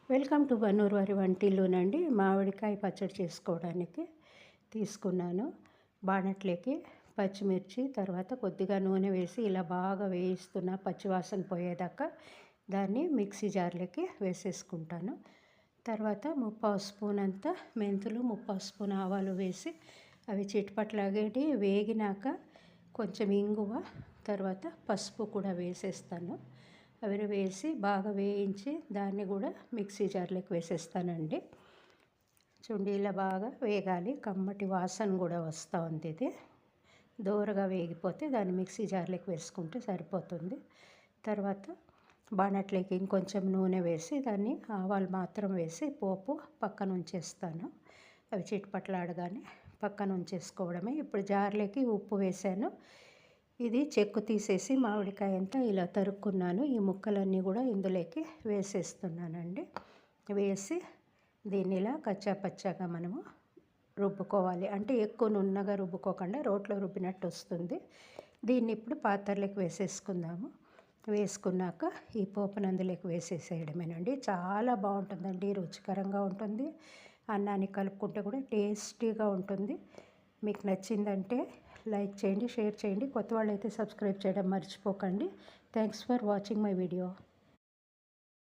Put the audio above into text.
Welcome to Bannur వారి వంటిల్లునండి. మామిడికాయ పచ్చడి చేసుకోవడానికి తీసుకున్నాను. బాణట్లోకి పచ్చిమిర్చి, తర్వాత కొద్దిగా నూనె వేసి ఇలా బాగా వేయిస్తున్న పచ్చివాసన పోయేదాకా దాన్ని మిక్సీ జార్లోకి వేసేసుకుంటాను. తర్వాత 3/4 స్పూన్ అంతా మెంతులు, 3/4 స్పూన్ ఆవాలు వేసి అవి చిటపట్లాగేటి వేగినాక కొంచెం ఇంగువ, తర్వాత పసుపు కూడా వేసేస్తాను. అవి వేసి బాగా వేయించి దాన్ని కూడా మిక్సీ జార్లోకి వేసేస్తానండి. చూడండి, ఇలా బాగా వేగాలి, కమ్మటి వాసన కూడా వస్తూ ఉంది. ఇది దోరగా వేగిపోతే దాన్ని మిక్సీ జార్లోకి వేసుకుంటే సరిపోతుంది. తర్వాత బాణట్లోకి ఇంకొంచెం నూనె వేసి దాన్ని ఆవాలు మాత్రం వేసి పోపు పక్కన ఉంచేస్తాను. అవి చిటపట్లాడగానే పక్కన ఉంచేసుకోవడమే. ఇప్పుడు జార్లోకి ఉప్పు వేసాను. ఇది చెక్కు తీసేసి మామిడికాయ అంతా ఇలా తరుక్కున్నాను. ఈ ముక్కలన్నీ కూడా ఇందులోకి వేసేస్తున్నానండి. వేసి దీన్ని ఇలా కచ్చాపచ్చాగా మనము రుబ్బుకోవాలి. అంటే ఎక్కువ నున్నగా రుబ్బుకోకుండా రోట్లో రుబ్బినట్టు వస్తుంది. దీన్ని ఇప్పుడు పాత్రలోకి వేసేసుకుందాము. వేసుకున్నాక ఈ పోపును అందులోకి వేసేసేయడమేనండి. చాలా బాగుంటుందండి, రుచికరంగా ఉంటుంది. అన్నానికి కలుపుకుంటే కూడా టేస్టీగా ఉంటుంది. మీకు నచ్చిందంటే లైక్ చేయండి, షేర్ చేయండి. కొత్త వాళ్ళైతే సబ్స్క్రైబ్ చేయడం మర్చిపోకండి. Thanks for watching my video.